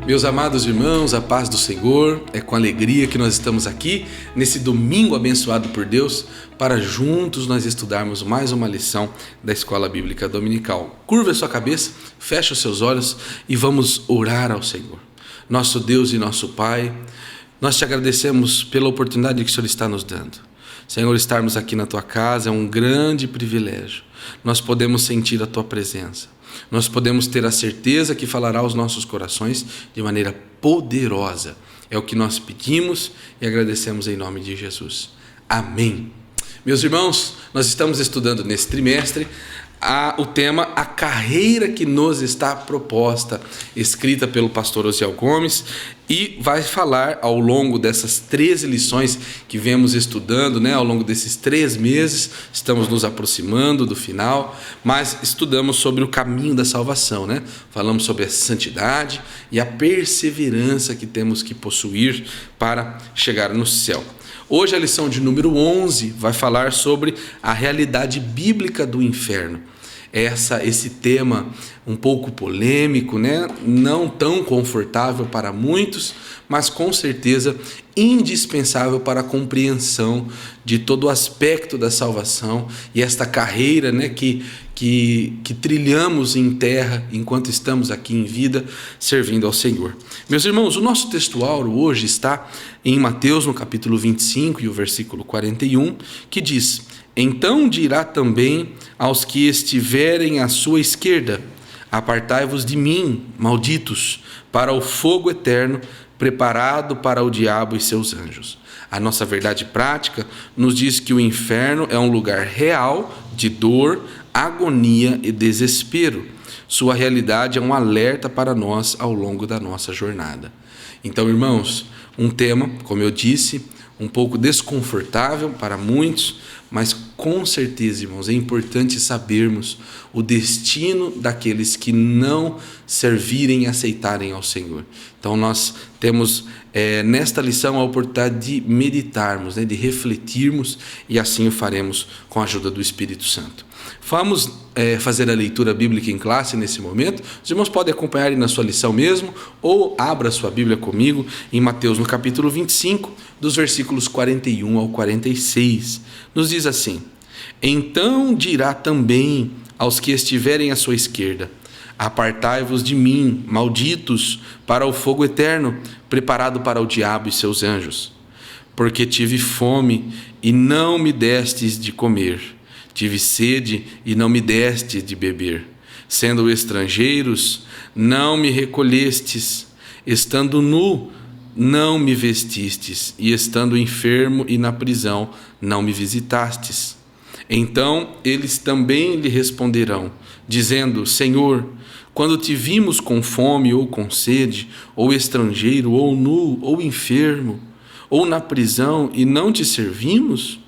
Meus amados irmãos, a paz do Senhor, é com alegria que nós estamos aqui nesse domingo abençoado por Deus para juntos nós estudarmos mais uma lição da Escola Bíblica Dominical. Curva a sua cabeça, feche os seus olhos e vamos orar ao Senhor. Nosso Deus e nosso Pai, nós te agradecemos pela oportunidade que o Senhor está nos dando. Senhor, estarmos aqui na tua casa é um grande privilégio. Nós podemos sentir a tua presença. Nós podemos ter a certeza que falará aos nossos corações de maneira poderosa. É o que nós pedimos e agradecemos em nome de Jesus. Amém. Meus irmãos, nós estamos estudando nesse trimestre o tema A Carreira que nos está proposta, escrita pelo pastor Osiel Gomes, e vai falar ao longo dessas 13 lições que vemos estudando, ao longo desses 3 meses, estamos nos aproximando do final, mas estudamos sobre o caminho da salvação, Falamos sobre a santidade e a perseverança que temos que possuir para chegar no céu. Hoje a lição de número 11 vai falar sobre a realidade bíblica do inferno. Esse tema um pouco polêmico, não tão confortável para muitos, mas com certeza indispensável para a compreensão de todo o aspecto da salvação e esta carreira que trilhamos em terra enquanto estamos aqui em vida servindo ao Senhor. Meus irmãos, o nosso textual hoje está em Mateus, no capítulo 25 e o versículo 41, que diz: Então dirá também aos que estiverem à sua esquerda: Apartai-vos de mim, malditos, para o fogo eterno, preparado para o diabo e seus anjos. A nossa verdade prática nos diz que o inferno é um lugar real de dor, agonia e desespero. Sua realidade é um alerta para nós ao longo da nossa jornada. Então, irmãos, um tema, como eu disse, um pouco desconfortável para muitos, mas com certeza, irmãos, é importante sabermos o destino daqueles que não servirem e aceitarem ao Senhor. Então nós temos nesta lição a oportunidade de meditarmos, de refletirmos, e assim o faremos com a ajuda do Espírito Santo. Vamos fazer a leitura bíblica em classe nesse momento. Os irmãos podem acompanhar aí na sua lição mesmo, ou abra sua Bíblia comigo em Mateus, no capítulo 25, dos versículos 41 ao 46. Nos diz assim: Então dirá também aos que estiverem à sua esquerda: Apartai-vos de mim, malditos, para o fogo eterno, preparado para o diabo e seus anjos. Porque tive fome e não me destes de comer, tive sede e não me destes de beber. Sendo estrangeiros, não me recolhestes, estando nu, não me vestistes, e estando enfermo e na prisão, não me visitastes. Então eles também lhe responderão, dizendo: Senhor, quando te vimos com fome ou com sede, ou estrangeiro, ou nu, ou enfermo, ou na prisão, e não te servimos?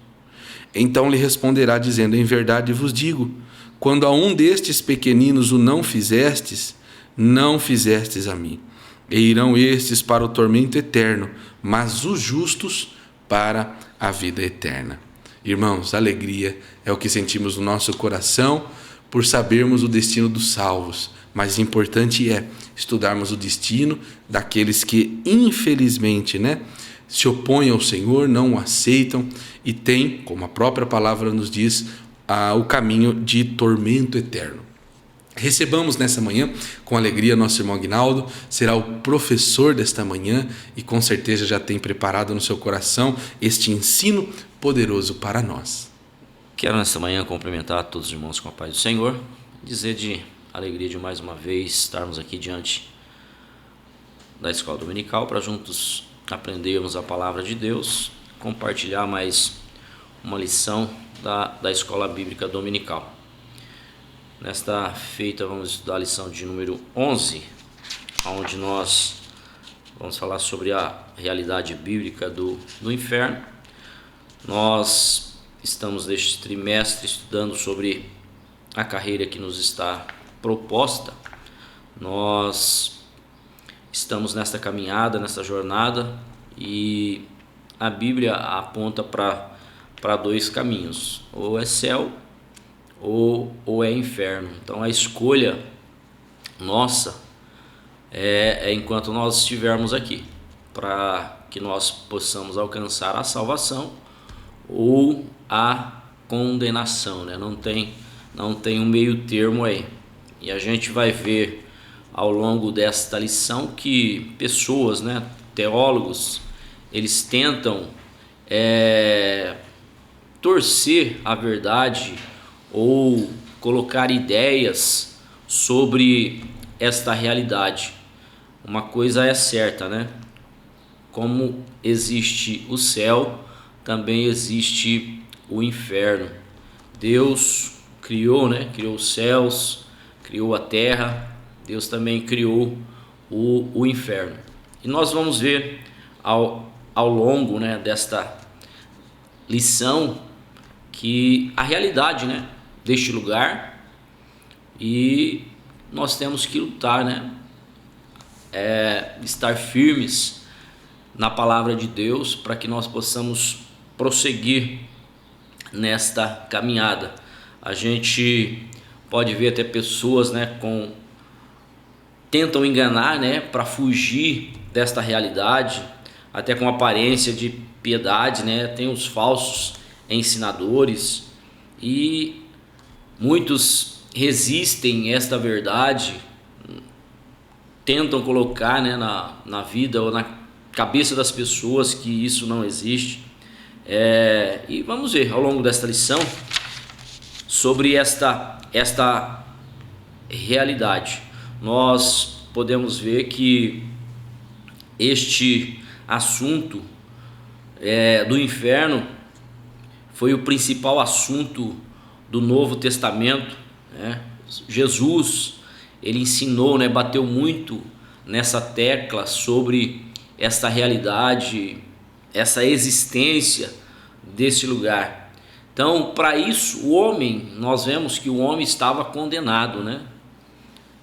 Então lhe responderá, dizendo: Em verdade vos digo, quando a um destes pequeninos o não fizestes, não fizestes a mim. E irão estes para o tormento eterno, mas os justos para a vida eterna. Irmãos, alegria é o que sentimos no nosso coração por sabermos o destino dos salvos, mas importante é estudarmos o destino daqueles que infelizmente se opõem ao Senhor, não o aceitam e têm, como a própria palavra nos diz, o caminho de tormento eterno. Recebamos nessa manhã com alegria nosso irmão Aguinaldo, será o professor desta manhã e com certeza já tem preparado no seu coração este ensino poderoso para nós. Quero nessa manhã cumprimentar todos os irmãos com a paz do Senhor, dizer de alegria de mais uma vez estarmos aqui diante da Escola Dominical para juntos aprendermos a Palavra de Deus, compartilhar mais uma lição da Escola Bíblica Dominical. Nesta feita vamos estudar a lição de número 11, onde nós vamos falar sobre a realidade bíblica do inferno. Nós estamos neste trimestre estudando sobre a carreira que nos está proposta. Nós estamos nesta caminhada, nesta jornada, e a Bíblia aponta para 2 caminhos: ou é céu ou é inferno. Então a escolha nossa enquanto nós estivermos aqui, para que nós possamos alcançar a salvação ou a condenação, né? Não tem um meio termo aí. E a gente vai ver ao longo desta lição que pessoas, né, teólogos, eles tentam torcer a verdade ou colocar ideias sobre esta realidade. Uma coisa é certa, né? Como existe o céu, também existe o inferno. Deus criou, né? Criou os céus, criou a terra. Deus também criou o inferno. E nós vamos ver ao longo, né, desta lição que a realidade, né, deste lugar, e nós temos que lutar, né? Estar firmes na palavra de Deus para que nós possamos prosseguir nesta caminhada. A gente pode ver até pessoas, né, tentam enganar, né, para fugir desta realidade, até com aparência de piedade, né? Tem os falsos ensinadores e muitos resistem a esta verdade, tentam colocar, né, na vida ou na cabeça das pessoas que isso não existe. E vamos ver ao longo desta lição sobre esta realidade. Nós podemos ver que este assunto do inferno foi o principal assunto do Novo Testamento, né? Jesus, ele ensinou, né, bateu muito nessa tecla sobre esta realidade, essa existência desse lugar. Então, para isso, nós vemos que o homem estava condenado, né?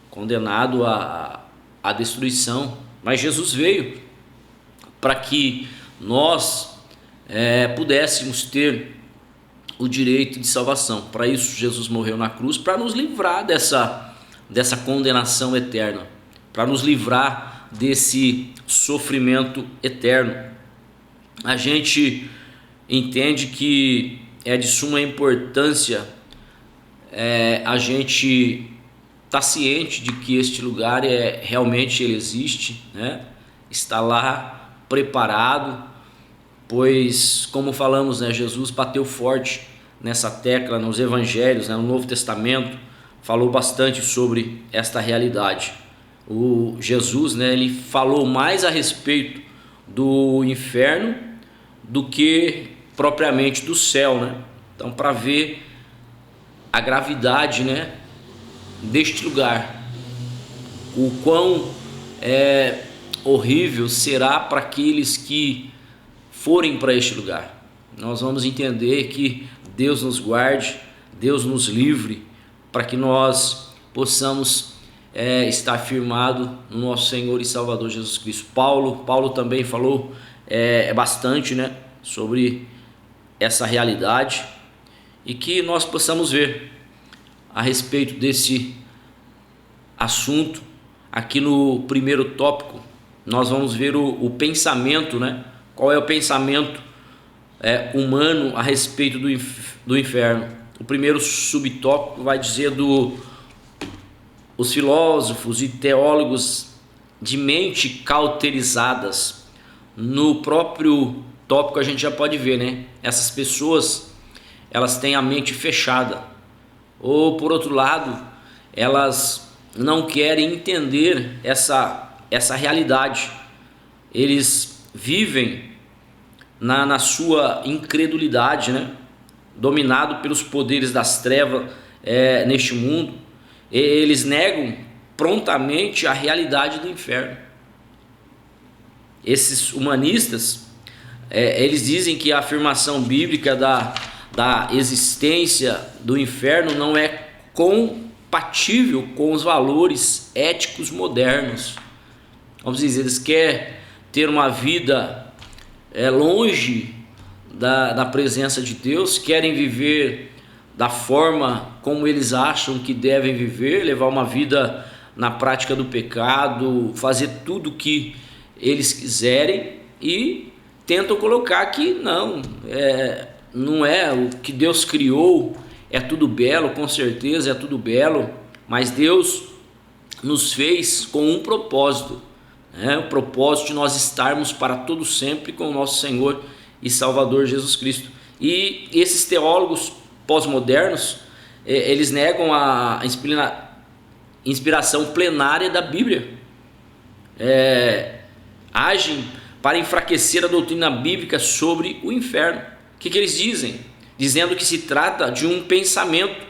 Condenado à destruição. Mas Jesus veio para que nós pudéssemos ter o direito de salvação. Para isso, Jesus morreu na cruz, para nos livrar dessa condenação eterna, para nos livrar desse sofrimento eterno. A gente entende que é de suma importância a gente estar ciente de que este lugar realmente ele existe, né? Está lá preparado, pois, como falamos, né, Jesus bateu forte nessa tecla nos evangelhos, né, no Novo Testamento, falou bastante sobre esta realidade. O Jesus, né, ele falou mais a respeito do inferno do que propriamente do céu, né? Então, para ver a gravidade, né, deste lugar, o quão horrível será para aqueles que forem para este lugar. Nós vamos entender que Deus nos guarde, Deus nos livre, para que nós possamos estar firmado no nosso Senhor e Salvador Jesus Cristo. Paulo também falou bastante, né, sobre essa realidade, e que nós possamos ver a respeito desse assunto. Aqui no primeiro tópico nós vamos ver o pensamento, né? Qual é o pensamento humano a respeito do inferno. O primeiro subtópico vai dizer os filósofos e teólogos de mente cauterizadas. No próprio tópico a gente já pode ver, né? Essas pessoas, elas têm a mente fechada, ou por outro lado, elas não querem entender essa realidade. Eles vivem na sua incredulidade, né? Dominado pelos poderes das trevas neste mundo. Eles negam prontamente a realidade do inferno. Esses humanistas, eles dizem que a afirmação bíblica da existência do inferno não é compatível com os valores éticos modernos. Vamos dizer, eles querem ter uma vida longe da presença de Deus, querem viver da forma como eles acham que devem viver, levar uma vida na prática do pecado, fazer tudo o que eles quiserem e tentam colocar que não é o que Deus criou, é tudo belo, com certeza é tudo belo, mas Deus nos fez com um propósito, o propósito de nós estarmos para todo sempre com o nosso Senhor e Salvador Jesus Cristo. E esses teólogos pós-modernos, eles negam a inspiração plenária da Bíblia, agem para enfraquecer a doutrina bíblica sobre o inferno. O que eles dizem? Dizendo que se trata de um pensamento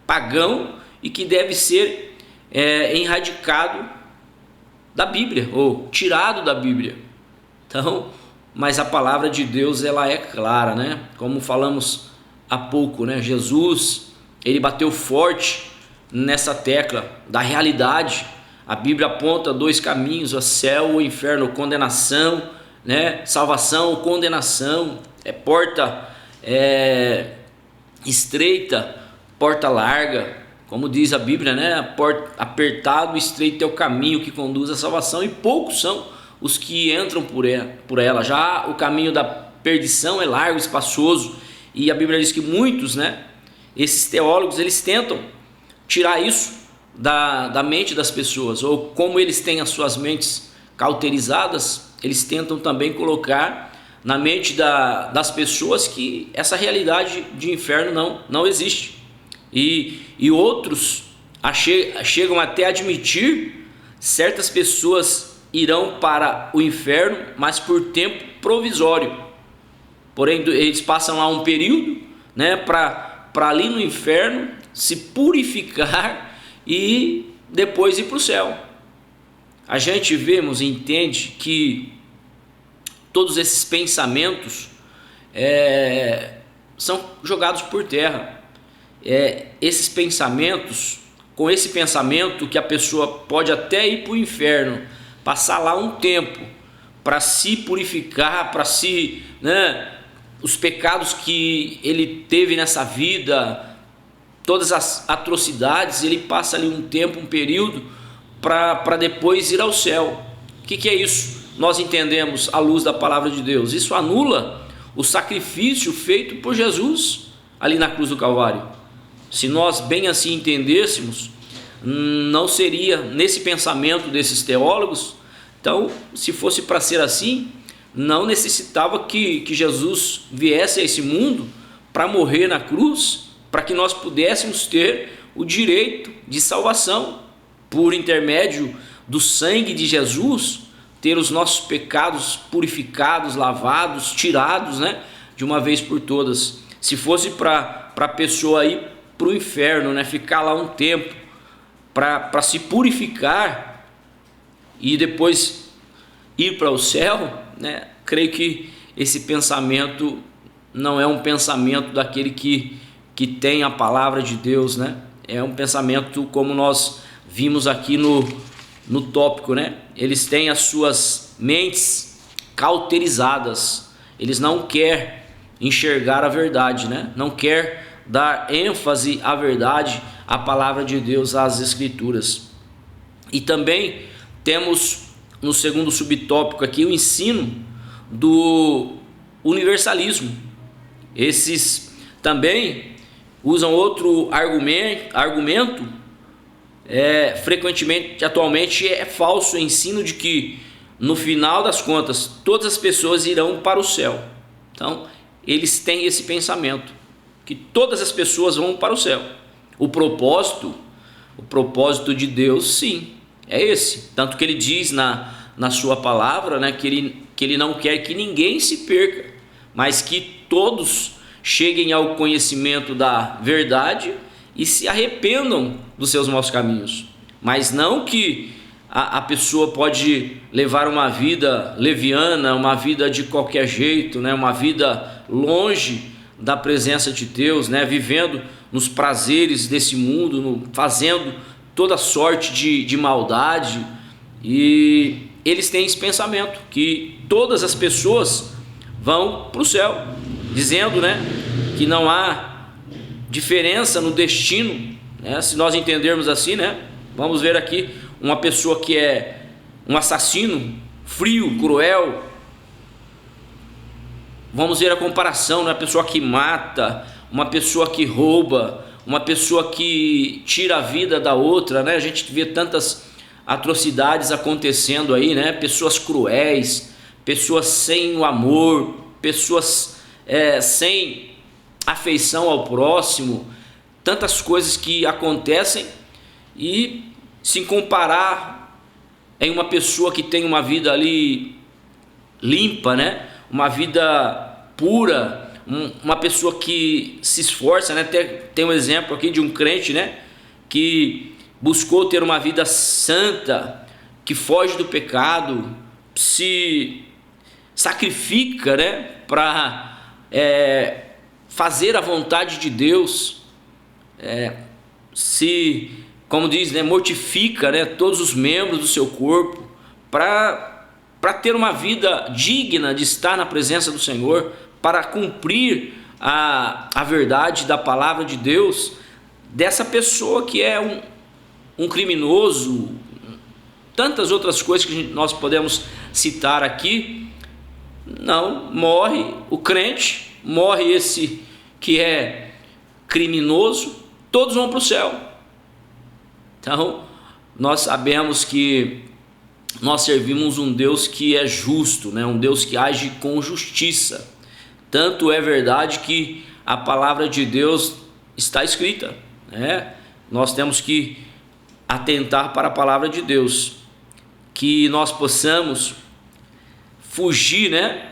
pagão e que deve ser erradicado da Bíblia, ou tirado da Bíblia. Então, mas a palavra de Deus, ela é clara, né? Como falamos há pouco, né? Jesus, ele bateu forte nessa tecla da realidade. A Bíblia aponta 2 caminhos: o céu ou o inferno, condenação, né? Salvação ou condenação. Porta estreita, porta larga, como diz a Bíblia, né? Apertado e estreito é o caminho que conduz à salvação, e poucos são os que entram por ela. Já o caminho da perdição é largo, espaçoso, e a Bíblia diz que muitos, né? Esses teólogos, eles tentam tirar isso da mente das pessoas, ou como eles têm as suas mentes cauterizadas, eles tentam também colocar na mente das pessoas que essa realidade de inferno não existe. E outros chegam até a admitir: certas pessoas irão para o inferno, mas por tempo provisório. Porém, eles passam lá um período, né, para ali no inferno se purificar e depois ir para o céu. A gente vemos e entende que todos esses pensamentos são jogados por terra. Esses pensamentos, com esse pensamento que a pessoa pode até ir para o inferno, passar lá um tempo para se purificar, para os pecados que ele teve nessa vida, todas as atrocidades, ele passa ali um tempo, um período, para depois ir ao céu. O que é isso? Nós entendemos à luz da palavra de Deus. Isso anula o sacrifício feito por Jesus ali na cruz do Calvário. Se nós bem assim entendêssemos, não seria nesse pensamento desses teólogos. Então, se fosse para ser assim, não necessitava que Jesus viesse a esse mundo para morrer na cruz, para que nós pudéssemos ter o direito de salvação por intermédio do sangue de Jesus, ter os nossos pecados purificados, lavados, tirados, né, de uma vez por todas. Se fosse para a pessoa ir para o inferno, né, ficar lá um tempo para se purificar e depois ir para o céu, né, creio que esse pensamento não é um pensamento daquele que tem a palavra de Deus, né? É um pensamento como nós vimos aqui no tópico, né? Eles têm as suas mentes cauterizadas, eles não querem enxergar a verdade, né? Não querem dar ênfase à verdade, à palavra de Deus, às Escrituras. E também temos no segundo subtópico aqui o ensino do universalismo. Esses também usam outro argumento, frequentemente, atualmente é falso, o ensino de que no final das contas todas as pessoas irão para o céu. Então eles têm esse pensamento, que todas as pessoas vão para o céu. O propósito de Deus, sim, é esse. Tanto que ele diz na sua palavra, né, que ele não quer que ninguém se perca, mas que todos cheguem ao conhecimento da verdade e se arrependam dos seus maus caminhos. Mas não que a pessoa pode levar uma vida leviana, uma vida de qualquer jeito, né, uma vida longe da presença de Deus, né, vivendo nos prazeres desse mundo, fazendo toda sorte de maldade. E eles têm esse pensamento, que todas as pessoas vão para o céu, dizendo, né, que não há diferença no destino, né? Se nós entendermos assim, né, vamos ver aqui uma pessoa que é um assassino, frio, cruel. Vamos ver a comparação, né? Uma pessoa que mata, uma pessoa que rouba, uma pessoa que tira a vida da outra, né? A gente vê tantas atrocidades acontecendo aí, né? Pessoas cruéis, pessoas sem o amor, pessoas sem afeição ao próximo, tantas coisas que acontecem. E se comparar em uma pessoa que tem uma vida ali limpa, né? Uma vida pura, uma pessoa que se esforça, né? Tem um exemplo aqui de um crente, né? Que buscou ter uma vida santa, que foge do pecado, se sacrifica, né? Para fazer a vontade de Deus, como diz, né? Mortifica, né? Todos os membros do seu corpo para ter uma vida digna de estar na presença do Senhor, para cumprir a verdade da palavra de Deus. Dessa pessoa que é um criminoso, tantas outras coisas que nós podemos citar aqui, não, morre o crente, morre esse que é criminoso, todos vão para o céu. Então, nós sabemos que nós servimos um Deus que é justo, né? Um Deus que age com justiça. Tanto é verdade que a palavra de Deus está escrita, né? Nós temos que atentar para a palavra de Deus, que nós possamos fugir, né?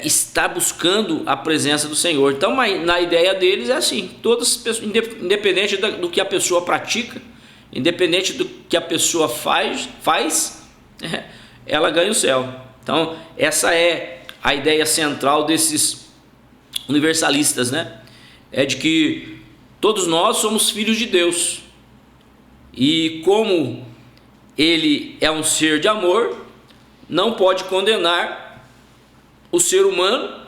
Estar buscando a presença do Senhor. Então, na ideia deles é assim: todas as pessoas, independente do que a pessoa pratica, independente do que a pessoa faz, ela ganha o céu. Então, essa é a ideia central desses universalistas, né? É de que todos nós somos filhos de Deus, e como Ele é um ser de amor, não pode condenar o ser humano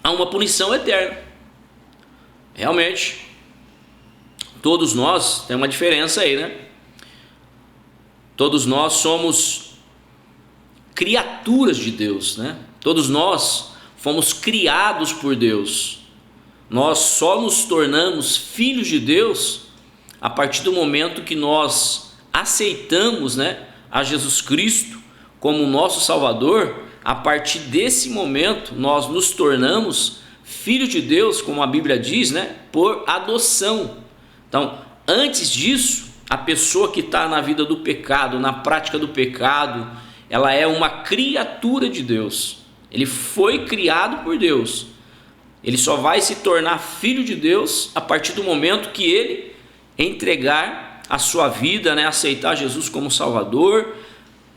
a uma punição eterna. Realmente, todos nós, tem uma diferença aí, né? Todos nós somos criaturas de Deus, né? Todos nós fomos criados por Deus. Nós só nos tornamos filhos de Deus a partir do momento que nós aceitamos, né, a Jesus Cristo como nosso Salvador. A partir desse momento nós nos tornamos filhos de Deus, como a Bíblia diz, né, por adoção. Então, antes disso, a pessoa que está na vida do pecado, na prática do pecado, ela é uma criatura de Deus. Ele foi criado por Deus. Ele só vai se tornar filho de Deus a partir do momento que ele entregar a sua vida, né, aceitar Jesus como Salvador.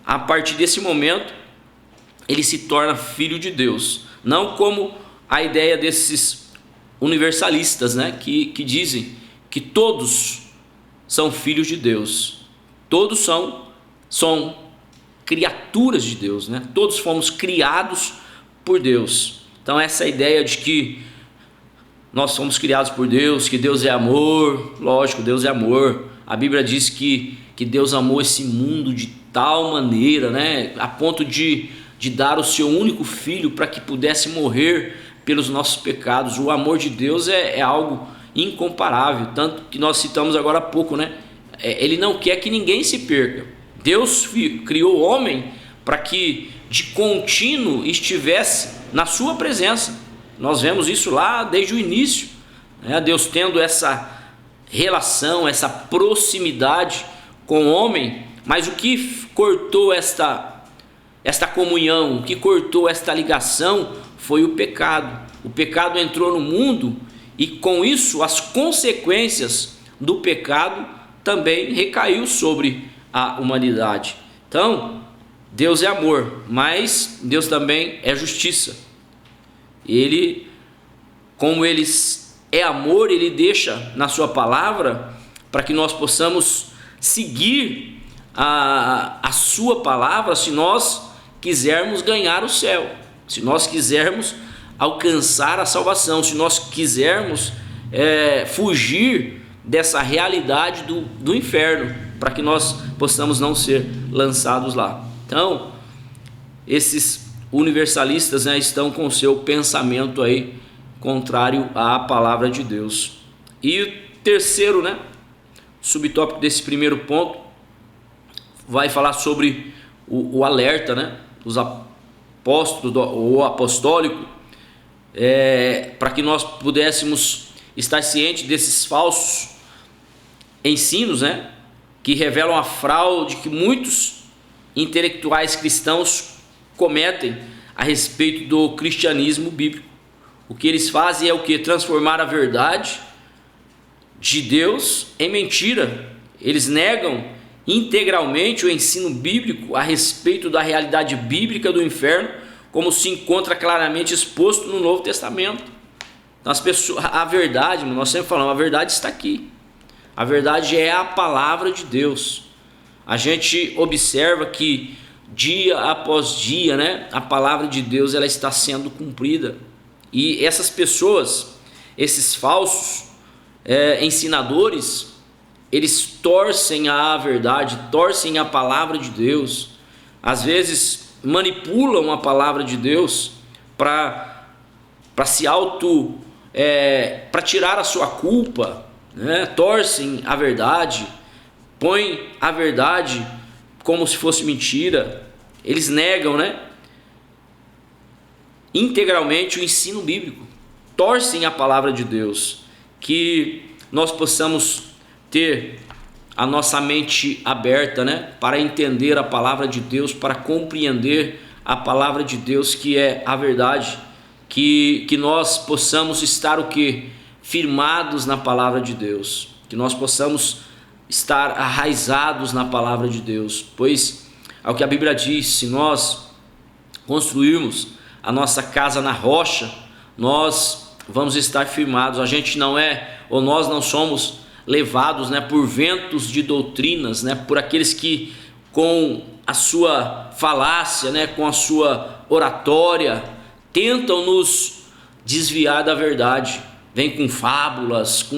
A partir desse momento, ele se torna filho de Deus. Não como a ideia desses universalistas, né, que dizem que todos são filhos de Deus. Todos são criaturas de Deus, né? Todos fomos criados por Deus. Então, essa ideia de que nós somos criados por Deus, que Deus é amor, lógico, Deus é amor. A Bíblia diz que Deus amou esse mundo de tal maneira, né, a ponto de dar o seu único filho para que pudesse morrer pelos nossos pecados. O amor de Deus é algo incomparável, tanto que nós citamos agora há pouco, né? Ele não quer que ninguém se perca. Deus criou o homem para que de contínuo estivesse na sua presença. Nós vemos isso lá desde o início, né? Deus tendo essa relação, essa proximidade com o homem. Mas o que cortou esta comunhão, o que cortou esta ligação foi o pecado. O pecado entrou no mundo e com isso as consequências do pecado também recaiu sobre a humanidade. Então, Deus é amor, mas Deus também é justiça. Ele, como Ele é amor, Ele deixa na sua palavra para que nós possamos seguir a sua palavra, se nós quisermos ganhar o céu, se nós quisermos alcançar a salvação, se nós quisermos fugir dessa realidade do inferno. para que nós possamos não ser lançados lá. Então, esses universalistas, né, estão com o seu pensamento aí contrário à palavra de Deus. E o terceiro, né, subtópico desse primeiro ponto vai falar sobre o alerta, né, dos apóstolos, o apostólico, para que nós pudéssemos estar cientes desses falsos ensinos, né, que revelam a fraude que muitos intelectuais cristãos cometem a respeito do cristianismo bíblico. O que eles fazem é o que? Transformar a verdade de Deus em mentira. Eles negam integralmente o ensino bíblico a respeito da realidade bíblica do inferno, como se encontra claramente exposto no Novo Testamento. Então as pessoas, a verdade, nós sempre falamos, a verdade está aqui. A verdade é a palavra de Deus. A gente observa que dia após dia, né, a palavra de Deus ela está sendo cumprida. E essas pessoas, esses falsos ensinadores, eles torcem a verdade, torcem a palavra de Deus. Às vezes manipulam a palavra de Deus para se para tirar a sua culpa, né? Torcem a verdade, põem a verdade como se fosse mentira. Eles negam, né, integralmente o ensino bíblico, torcem a palavra de Deus. Que nós possamos ter a nossa mente aberta, né, para entender a palavra de Deus, para compreender a palavra de Deus, que é a verdade. Que nós possamos estar o que? Firmados na palavra de Deus, que nós possamos estar arraizados na palavra de Deus, pois ao que a Bíblia diz, se nós construirmos a nossa casa na rocha, nós vamos estar firmados. A gente não é, ou nós não somos levados, né, por ventos de doutrinas, né, por aqueles que com a sua falácia, né, com a sua oratória, tentam nos desviar da verdade. Vem com fábulas,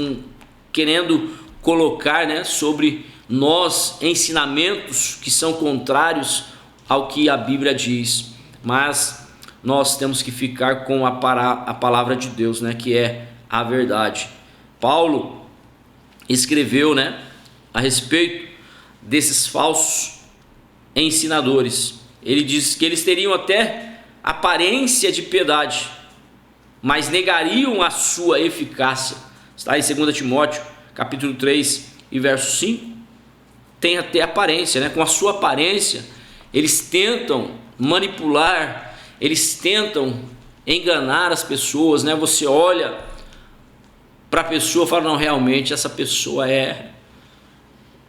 querendo colocar, né, sobre nós ensinamentos que são contrários ao que a Bíblia diz. Mas nós temos que ficar com a palavra de Deus, né, que é a verdade. Paulo escreveu, né, a respeito desses falsos ensinadores. Ele diz que eles teriam até aparência de piedade, mas negariam a sua eficácia. Está em 2 Timóteo, capítulo 3 e verso 5. Tem até aparência, né? Com a sua aparência, eles tentam manipular, eles tentam enganar as pessoas, né? Você olha para a pessoa e fala, não, realmente essa pessoa é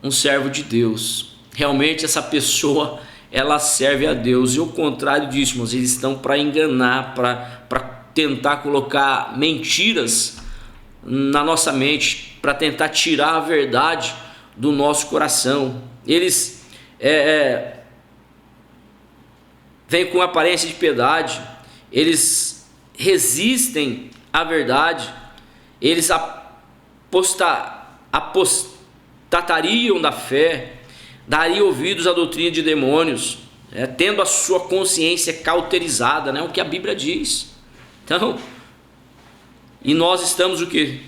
um servo de Deus. Realmente essa pessoa, ela serve a Deus. E o contrário disso, irmãos, eles estão para enganar, para tentar colocar mentiras na nossa mente, para tentar tirar a verdade do nosso coração. Eles vêm com aparência de piedade, eles resistem à verdade, eles apostatariam da fé, dariam ouvidos à doutrina de demônios, tendo a sua consciência cauterizada, né? O que a Bíblia diz. Então, e nós estamos o que?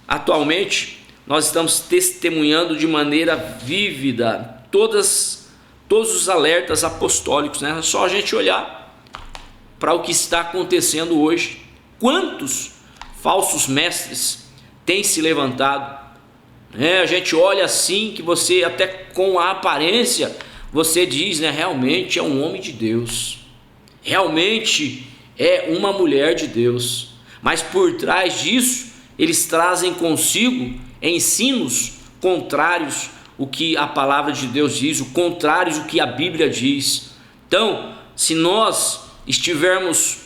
Atualmente, nós estamos testemunhando de maneira vívida todos os alertas apostólicos, né? É só a gente olhar para o que está acontecendo hoje. Quantos falsos mestres têm se levantado? A gente olha assim, que você até com a aparência, você diz, né? Realmente é um homem de Deus. Realmente é uma mulher de Deus. Mas por trás disso, eles trazem consigo ensinos contrários o que a palavra de Deus diz, o contrário o que a Bíblia diz. Então, se nós estivermos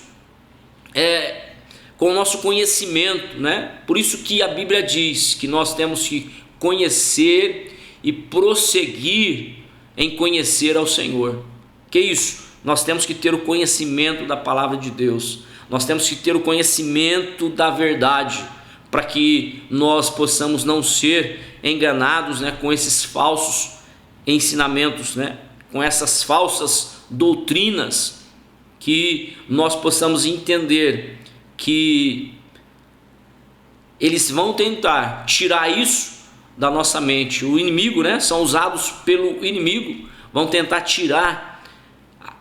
com o nosso conhecimento, né? Por isso que a Bíblia diz que nós temos que conhecer e prosseguir em conhecer ao Senhor. Que isso? Nós temos que ter o conhecimento da palavra de Deus. Nós temos que ter o conhecimento da verdade, para que nós possamos não ser enganados, né, com esses falsos ensinamentos, né, com essas falsas doutrinas, que nós possamos entender que eles vão tentar tirar isso da nossa mente. O inimigo, né, são usados pelo inimigo, vão tentar tirar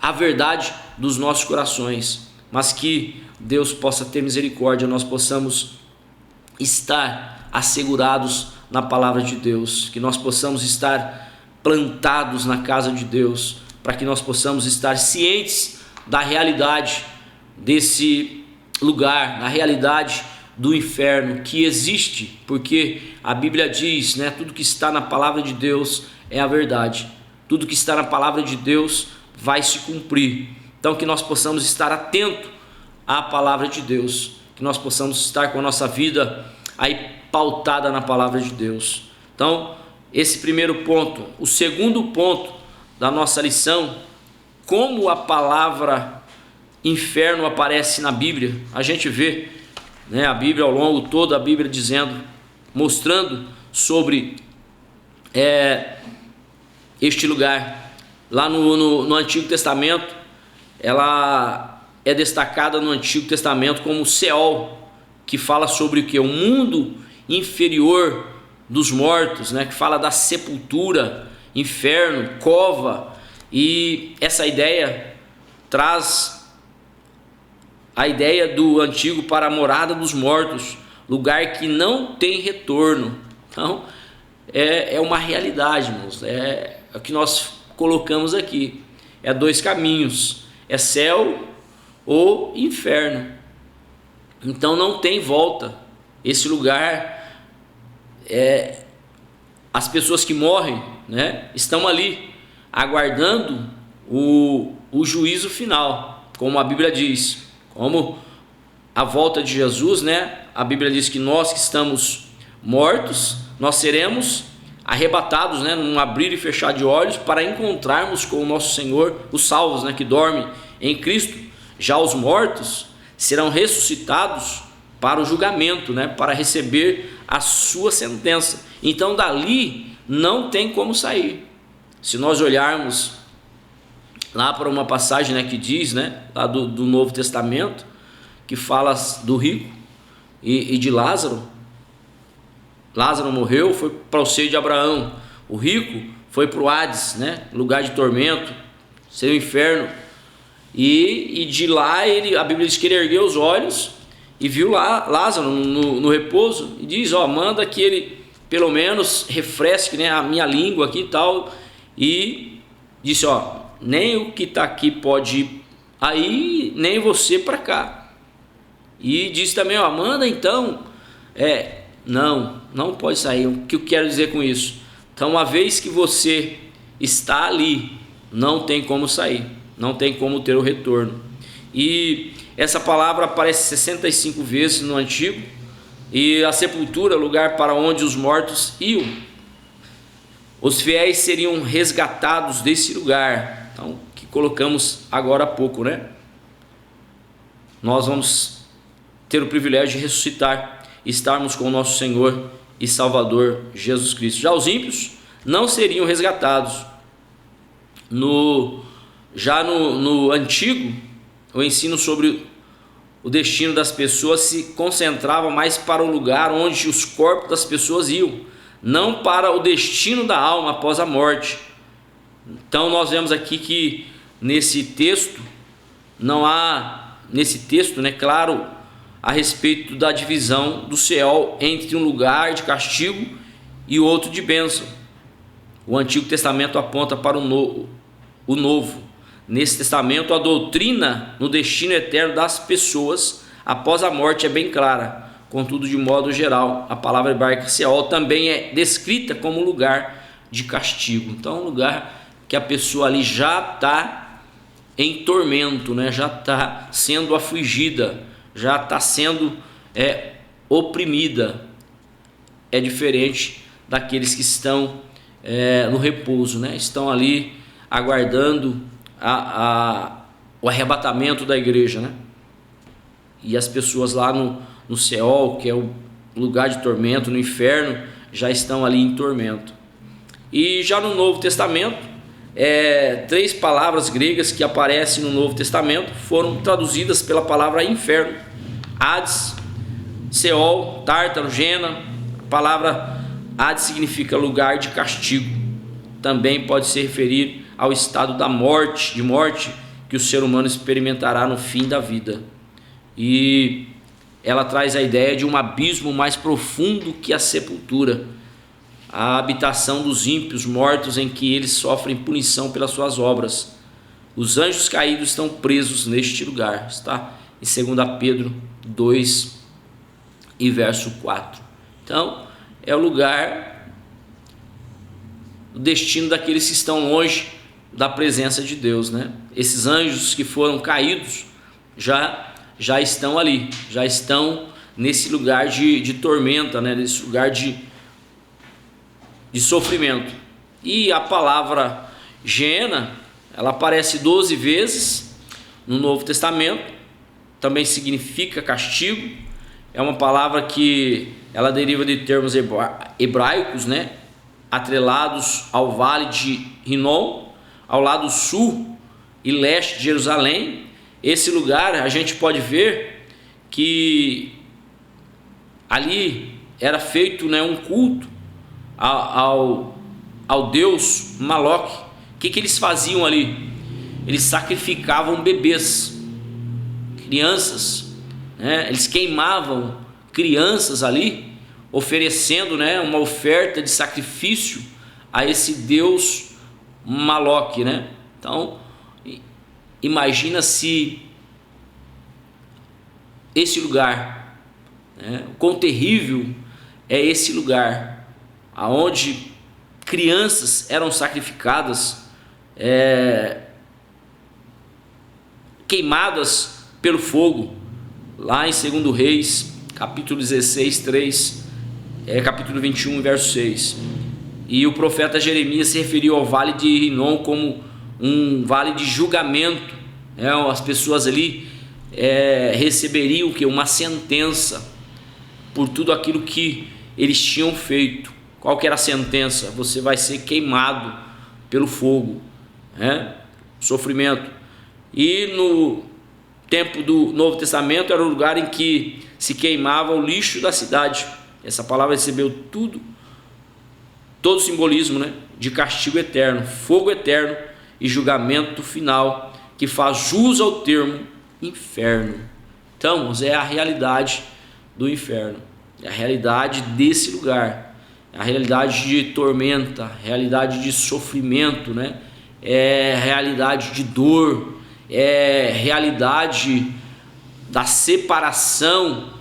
a verdade dos nossos corações, mas que Deus possa ter misericórdia, nós possamos estar assegurados na palavra de Deus, que nós possamos estar plantados na casa de Deus, para que nós possamos estar cientes da realidade desse lugar, na realidade do inferno que existe, porque a Bíblia diz, né, tudo que está na palavra de Deus é a verdade, tudo que está na palavra de Deus vai se cumprir. Então que nós possamos estar atentos à palavra de Deus, que nós possamos estar com a nossa vida aí pautada na palavra de Deus. Então esse primeiro ponto. O segundo ponto da nossa lição: como a palavra inferno aparece na Bíblia. A gente vê, né, a Bíblia ao longo toda, a Bíblia dizendo, mostrando sobre este lugar. Lá no Antigo Testamento, ela é destacada no Antigo Testamento como Seol, que fala sobre o que? O mundo inferior dos mortos, né, que fala da sepultura, inferno, cova. E essa ideia traz a ideia do antigo para a morada dos mortos, lugar que não tem retorno. Então é uma realidade, irmãos, é o que nós colocamos aqui, é dois caminhos, é céu ou inferno. Então não tem volta. Esse lugar, as pessoas que morrem, né, estão ali aguardando o juízo final, como a Bíblia diz, como a volta de Jesus, né? A Bíblia diz que nós que estamos mortos, nós seremos arrebatados, né, num abrir e fechar de olhos, para encontrarmos com o nosso Senhor, os salvos, né, que dormem em Cristo. Já os mortos serão ressuscitados para o julgamento, né, para receber a sua sentença. Então dali não tem como sair. Se nós olharmos lá para uma passagem, né, que diz, né, lá do Novo Testamento, que fala do rico e de Lázaro. Lázaro morreu, foi para o seio de Abraão. O rico foi para o Hades, né, lugar de tormento, seu inferno. E de lá a Bíblia diz que ele ergueu os olhos e viu lá Lázaro no repouso, e diz, manda que ele pelo menos refresque, né, a minha língua aqui e tal. E disse, nem o que está aqui pode ir aí, nem você para cá. E disse também, manda então, não pode sair. O que eu quero dizer com isso? Então, uma vez que você está ali, não tem como sair, não tem como ter o retorno. E essa palavra aparece 65 vezes no Antigo, e a sepultura, lugar para onde os mortos iam. Os fiéis seriam resgatados desse lugar, então, que colocamos agora há pouco, né? Nós vamos ter o privilégio de ressuscitar, estarmos com o nosso Senhor e Salvador Jesus Cristo. Já os ímpios não seriam resgatados. No Antigo, o ensino sobre o destino das pessoas se concentrava mais para o lugar onde os corpos das pessoas iam, não para o destino da alma após a morte. Então nós vemos aqui que nesse texto não há, né, claro, a respeito da divisão do céu entre um lugar de castigo e outro de bênção. O Antigo Testamento aponta para o Novo. Nesse testamento, a doutrina no destino eterno das pessoas após a morte é bem clara. Contudo, de modo geral, a palavra hebraica Seol também é descrita como lugar de castigo. Então, um lugar que a pessoa ali já está em tormento, né? Já está sendo afligida, já está sendo oprimida. É diferente daqueles que estão no repouso, né? Estão ali aguardando o arrebatamento da igreja, né? E as pessoas lá no Seol, que é o lugar de tormento, no inferno, já estão ali em tormento. E já no Novo Testamento, 3 palavras gregas que aparecem no Novo Testamento foram traduzidas pela palavra inferno: Hades, Seol, Tártaro, Gena. A palavra Hades significa lugar de castigo. Também pode se referir ao estado de morte que o ser humano experimentará no fim da vida. E ela traz a ideia de um abismo mais profundo que a sepultura, a habitação dos ímpios mortos, em que eles sofrem punição pelas suas obras. Os anjos caídos estão presos neste lugar. Está em 2 Pedro 2 e verso 4. Então, é o lugar, o destino daqueles que estão longe da presença de Deus, né? Esses anjos que foram caídos já estão ali, já estão nesse lugar de tormenta, né? Nesse lugar de sofrimento. E a palavra Geena, ela aparece 12 vezes no Novo Testamento, também significa castigo. É uma palavra que ela deriva de termos hebraicos, né? Atrelados ao vale de Rinom, ao lado sul e leste de Jerusalém. Esse lugar a gente pode ver que ali era feito, né, um culto ao deus Moloque. O que eles faziam ali? Eles sacrificavam bebês, crianças, né? Eles queimavam crianças ali, oferecendo, né, uma oferta de sacrifício a esse deus Moloque, né? Então, imagina se esse lugar, né, o quão terrível é esse lugar, aonde crianças eram sacrificadas, queimadas pelo fogo. Lá em 2 Reis, capítulo 16, 3, capítulo 21, verso 6. E o profeta Jeremias se referiu ao vale de Rinom como um vale de julgamento. As pessoas ali receberiam uma sentença por tudo aquilo que eles tinham feito. Qual que era a sentença? Você vai ser queimado pelo fogo, sofrimento. E no tempo do Novo Testamento era o lugar em que se queimava o lixo da cidade. Essa palavra recebeu todo o simbolismo, né, de castigo eterno, fogo eterno e julgamento final, que faz jus ao termo inferno. Então, é a realidade do inferno, é a realidade desse lugar, é a realidade de tormenta, a realidade de sofrimento, né? É a realidade de dor, é a realidade da separação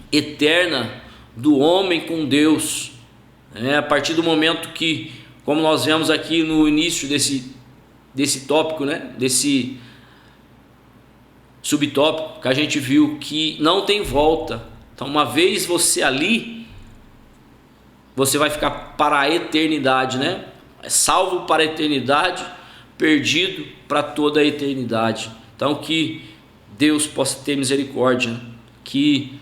eterna do homem com Deus. A partir do momento que, como nós vemos aqui no início desse tópico, né, desse subtópico, que a gente viu que não tem volta. Então, uma vez você ali, você vai ficar para a eternidade, né? Salvo para a eternidade, perdido para toda a eternidade. Então, que Deus possa ter misericórdia, que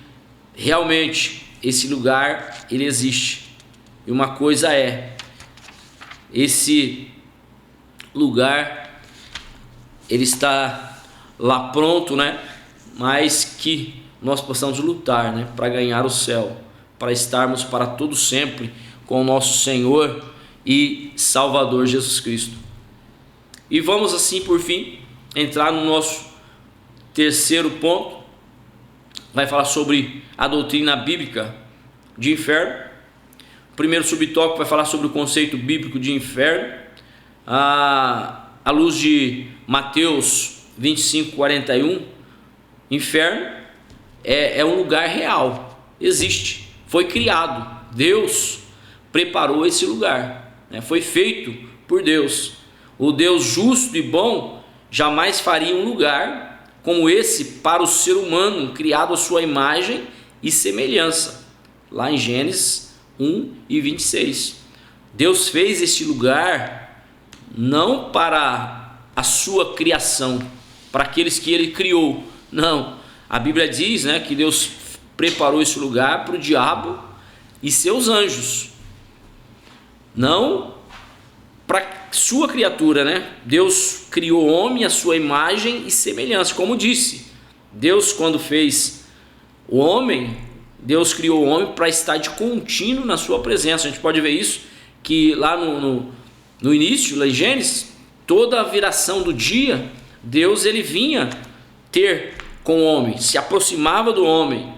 realmente esse lugar ele existe. E uma coisa esse lugar ele está lá pronto, né? Mas que nós possamos lutar, né, para ganhar o céu, para estarmos para todo sempre com o nosso Senhor e Salvador Jesus Cristo. E vamos assim, por fim, entrar no nosso terceiro ponto. Vai falar sobre a doutrina bíblica de inferno. O primeiro subtópico vai falar sobre o conceito bíblico de inferno, à luz de Mateus 25, 41. Inferno é um lugar real, existe, foi criado, Deus preparou esse lugar, né? Foi feito por Deus. O Deus justo e bom jamais faria um lugar como esse para o ser humano, criado à sua imagem e semelhança. Lá em Gênesis 1 e 26. Deus fez este lugar não para a sua criação, para aqueles que ele criou. Não, a Bíblia diz, né, que Deus preparou esse lugar para o diabo e seus anjos, não para sua criatura, né? Deus criou o homem à sua imagem e semelhança, como disse. Deus, quando fez o homem, Deus criou o homem para estar de contínuo na sua presença. A gente pode ver isso, que lá no início, lá em Gênesis, toda a viração do dia, Deus ele vinha ter com o homem, se aproximava do homem,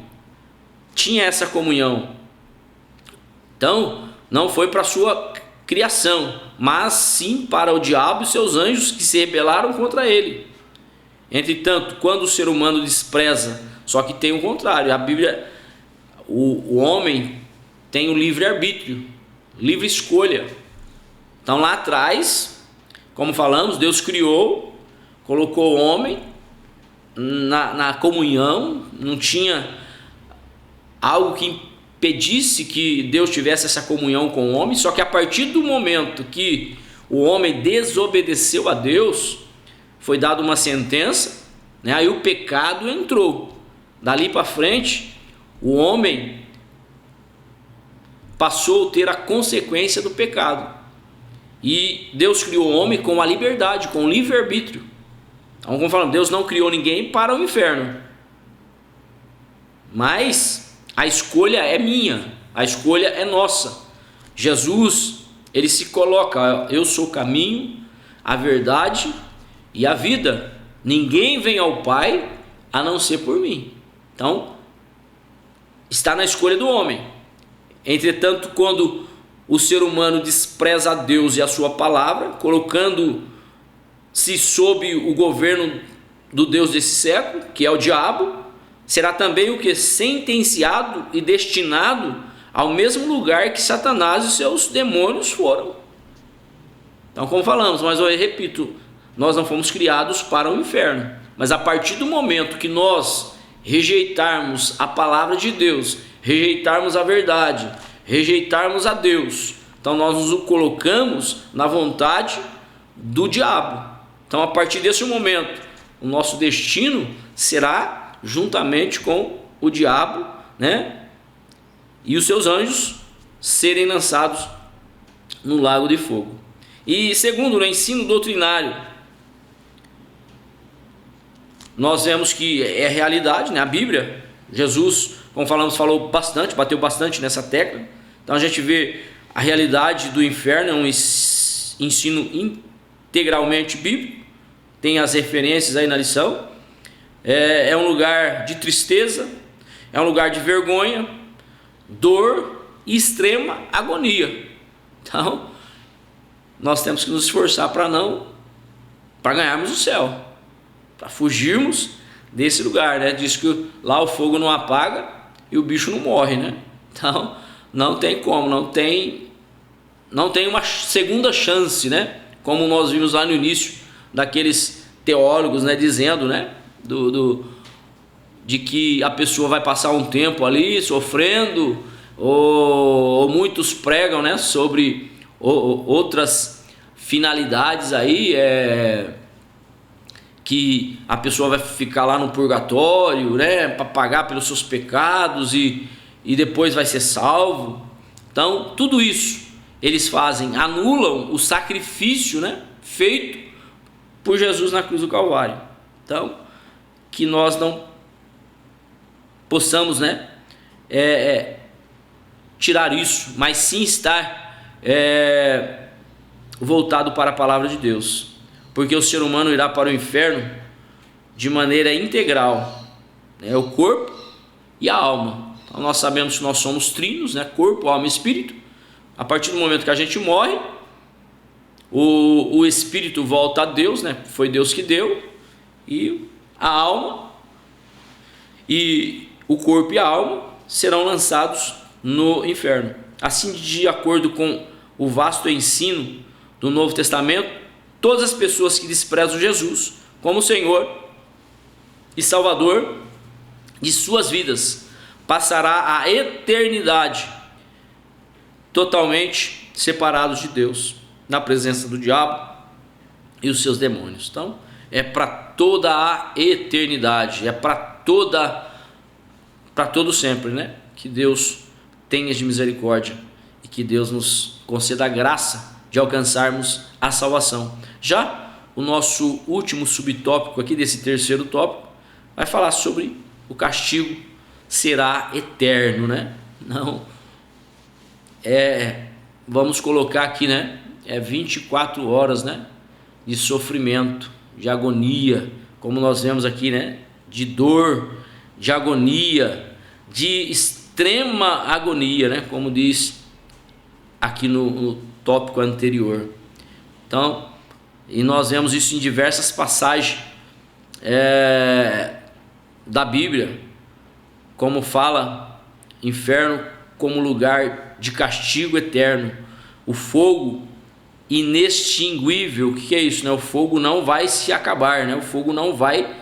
tinha essa comunhão. Então, não foi para a sua criação, mas sim para o diabo e seus anjos que se rebelaram contra ele. Entretanto, quando o ser humano despreza, só que tem o contrário, a Bíblia, o homem tem o livre-arbítrio, livre escolha. Então lá atrás, como falamos, Deus criou, colocou o homem na comunhão, não tinha algo que impedisse que Deus tivesse essa comunhão com o homem, só que a partir do momento que o homem desobedeceu a Deus, foi dada uma sentença, né? Aí o pecado entrou. Dali para frente, o homem passou a ter a consequência do pecado. E Deus criou o homem com a liberdade, com o livre-arbítrio. Então, como falamos, Deus não criou ninguém para o inferno. Mas a escolha é minha, a escolha é nossa. Jesus, ele se coloca: eu sou o caminho, a verdade e a vida. Ninguém vem ao Pai a não ser por mim. Então, está na escolha do homem. Entretanto, quando o ser humano despreza a Deus e a sua palavra, colocando-se sob o governo do Deus desse século, que é o diabo, será também o que? Sentenciado e destinado ao mesmo lugar que Satanás e seus demônios foram. Então, como falamos, mas eu repito, nós não fomos criados para o inferno, mas a partir do momento que nós rejeitarmos a palavra de Deus, rejeitarmos a verdade, rejeitarmos a Deus, então nós nos colocamos na vontade do diabo. Então, a partir desse momento, o nosso destino será juntamente com o diabo, né? E os seus anjos serem lançados no lago de fogo. E segundo, no ensino doutrinário, nós vemos que é realidade, né? A Bíblia, Jesus, como falamos, falou bastante, bateu bastante nessa tecla. Então a gente vê a realidade do inferno, é um ensino integralmente bíblico, tem as referências aí na lição. É um lugar de tristeza, é um lugar de vergonha, dor e extrema agonia. Então, nós temos que nos esforçar para ganharmos o céu, para fugirmos desse lugar, né? Diz que lá o fogo não apaga e o bicho não morre, né? Então, não tem como, não tem uma segunda chance, né? Como nós vimos lá no início daqueles teólogos, né, dizendo, né, de que a pessoa vai passar um tempo ali sofrendo, ou muitos pregam, né, sobre outras finalidades aí, que a pessoa vai ficar lá no purgatório, né, para pagar pelos seus pecados e depois vai ser salvo. Então, tudo isso eles fazem, anulam o sacrifício, né, feito por Jesus na cruz do Calvário. Então, que nós não possamos, né, tirar isso, mas sim estar voltado para a palavra de Deus, porque o ser humano irá para o inferno de maneira integral, né, o corpo e a alma. Então, nós sabemos que nós somos trinos, né, corpo, alma e espírito. A partir do momento que a gente morre, o espírito volta a Deus, né? Foi Deus que deu, e a alma e o corpo e a alma serão lançados no inferno. Assim, de acordo com o vasto ensino do Novo Testamento, todas as pessoas que desprezam Jesus como Senhor e Salvador de suas vidas passará a eternidade totalmente separados de Deus, na presença do diabo e os seus demônios. Então, é para toda a eternidade, é para todo sempre, né? Que Deus tenha de misericórdia e que Deus nos conceda a graça de alcançarmos a salvação. Já o nosso último subtópico aqui desse terceiro tópico vai falar sobre o castigo será eterno, né? Não vamos colocar aqui, né? 24 horas, né? De sofrimento, de agonia, como nós vemos aqui, né? De dor, de agonia, de extrema agonia, né? Como diz aqui no tópico anterior. Então, e nós vemos isso em diversas passagens da Bíblia, como fala inferno como lugar de castigo eterno, o fogo inextinguível. O que é isso, né? O fogo não vai se acabar, né? O fogo não vai,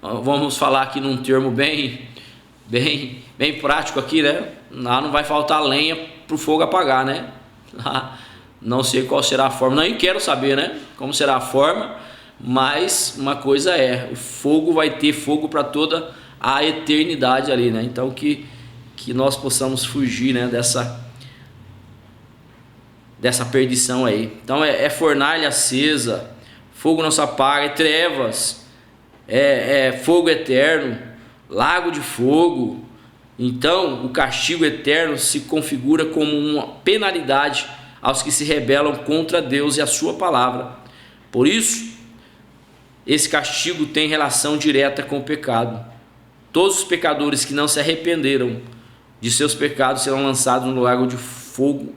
vamos falar aqui num termo bem prático aqui, né? Lá não vai faltar lenha para o fogo apagar, né? Lá, não sei qual será a forma, nem quero saber, né? Como será a forma, mas uma coisa o fogo vai ter fogo para toda a eternidade ali, né? Então que nós possamos fugir, né? Dessa perdição aí. Então fornalha acesa, fogo não se apaga, trevas, fogo eterno, lago de fogo. Então o castigo eterno se configura como uma penalidade aos que se rebelam contra Deus e a sua palavra. Por isso, esse castigo tem relação direta com o pecado. Todos os pecadores que não se arrependeram de seus pecados serão lançados no lago de fogo,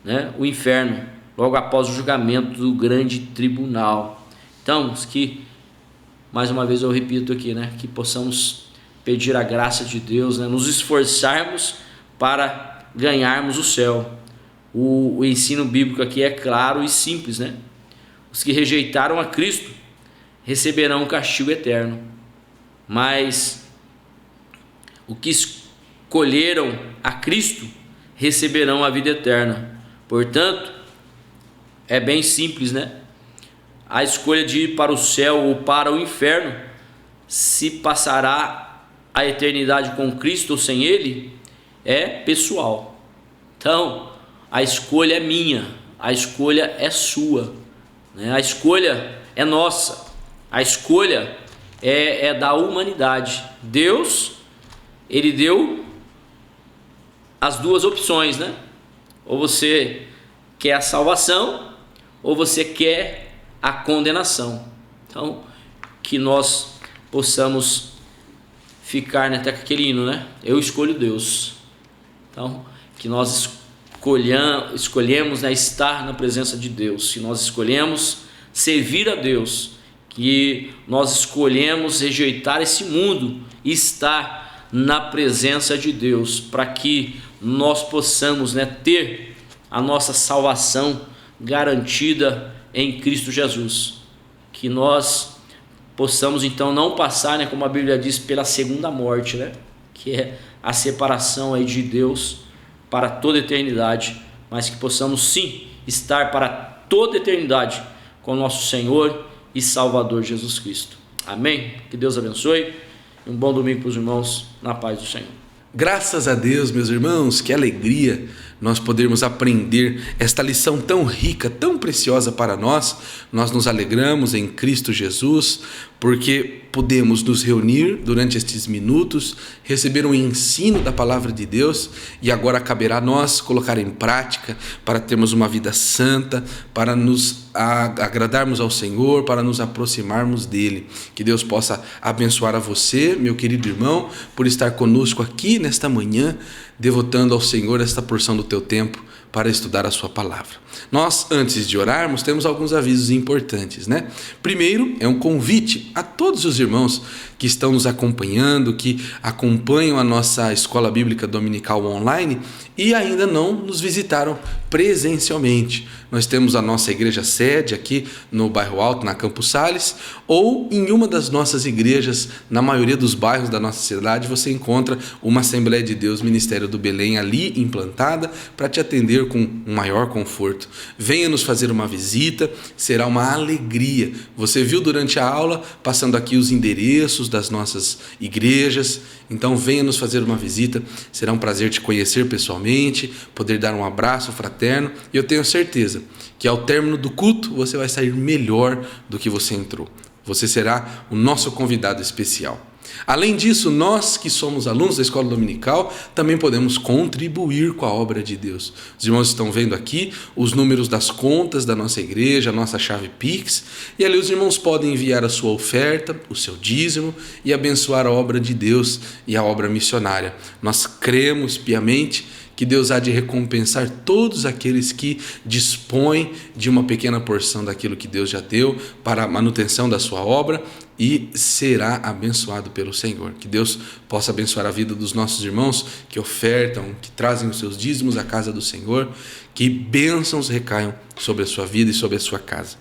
né? O inferno, logo após o julgamento do grande tribunal. Então, que mais uma vez eu repito aqui, né? Que possamos pedir a graça de Deus, né? Nos esforçarmos para ganharmos o céu. O ensino bíblico aqui é claro e simples, né? Os que rejeitaram a Cristo receberão o castigo eterno, mas os que escolheram a Cristo receberão a vida eterna. Portanto, é bem simples, né? A escolha de ir para o céu ou para o inferno, se passará a eternidade com Cristo ou sem Ele, é pessoal. Então, a escolha é minha, a escolha é sua, né? A escolha é nossa, a escolha é da humanidade. Deus, Ele deu as duas opções, né? Ou você quer a salvação, ou você quer a condenação. Então, que nós possamos ficar, né, até com aquele hino, né? Eu escolho Deus. Então, que nós escolhemos, né, estar na presença de Deus, que nós escolhemos servir a Deus, que nós escolhemos rejeitar esse mundo e estar na presença de Deus, para que nós possamos, né, ter a nossa salvação garantida em Cristo Jesus. Que nós possamos então não passar, né, como a Bíblia diz, pela segunda morte, né, que é a separação aí de Deus para toda a eternidade, mas que possamos sim estar para toda a eternidade com o nosso Senhor e Salvador Jesus Cristo. Amém? Que Deus abençoe e um bom domingo para os irmãos, na paz do Senhor. Graças a Deus, meus irmãos, que alegria nós podermos aprender esta lição tão rica, tão preciosa para nós. Nós nos alegramos em Cristo Jesus, porque podemos nos reunir durante estes minutos, receber um ensino da palavra de Deus, e agora caberá a nós colocar em prática para termos uma vida santa, para nos agradarmos ao Senhor, para nos aproximarmos dele. Que Deus possa abençoar a você, meu querido irmão, por estar conosco aqui nesta manhã, devotando ao Senhor esta porção do teu tempo para estudar a sua palavra. Nós, antes de orarmos, temos alguns avisos importantes, né? Primeiro, é um convite a todos os irmãos que estão nos acompanhando, que acompanham a nossa Escola Bíblica Dominical online e ainda não nos visitaram presencialmente. Nós temos a nossa igreja sede aqui no Bairro Alto, na Campos Sales, ou em uma das nossas igrejas, na maioria dos bairros da nossa cidade, você encontra uma Assembleia de Deus Ministério do Belém ali implantada para te atender com um maior conforto. Venha nos fazer uma visita, será uma alegria. Você viu durante a aula, passando aqui os endereços das nossas igrejas, Então venha nos fazer uma visita, será um prazer te conhecer pessoalmente, poder dar um abraço fraterno, e eu tenho certeza que ao término do culto você vai sair melhor do que você entrou. Você será o nosso convidado especial. Além disso, nós que somos alunos da Escola Dominical também podemos contribuir com a obra de Deus. Os irmãos estão vendo aqui os números das contas da nossa igreja, a nossa chave Pix, e ali os irmãos podem enviar a sua oferta, o seu dízimo e abençoar a obra de Deus e a obra missionária. Nós cremos piamente que Deus há de recompensar todos aqueles que dispõem de uma pequena porção daquilo que Deus já deu para a manutenção da sua obra e será abençoado pelo Senhor. Que Deus possa abençoar a vida dos nossos irmãos que ofertam, que trazem os seus dízimos à casa do Senhor, que bênçãos recaiam sobre a sua vida e sobre a sua casa.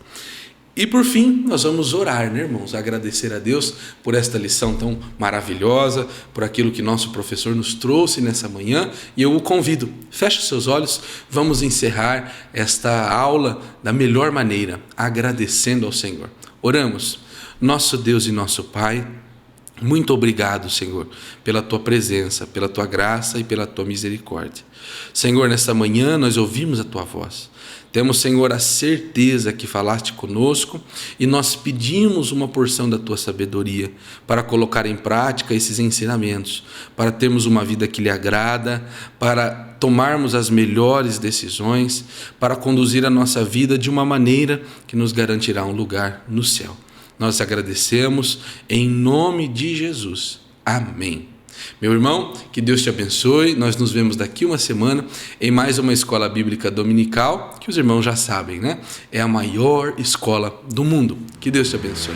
E por fim, nós vamos orar, né, irmãos? Agradecer a Deus por esta lição tão maravilhosa, por aquilo que nosso professor nos trouxe nessa manhã. E eu o convido, feche os seus olhos, vamos encerrar esta aula da melhor maneira, agradecendo ao Senhor. Oramos. Nosso Deus e nosso Pai, muito obrigado, Senhor, pela Tua presença, pela Tua graça e pela Tua misericórdia. Senhor, nesta manhã nós ouvimos a Tua voz. Temos, Senhor, a certeza que falaste conosco e nós pedimos uma porção da Tua sabedoria para colocar em prática esses ensinamentos, para termos uma vida que lhe agrada, para tomarmos as melhores decisões, para conduzir a nossa vida de uma maneira que nos garantirá um lugar no céu. Nós agradecemos em nome de Jesus. Amém. Meu irmão, que Deus te abençoe. Nós nos vemos daqui uma semana em mais uma escola bíblica dominical, que os irmãos já sabem, né? É a maior escola do mundo. Que Deus te abençoe.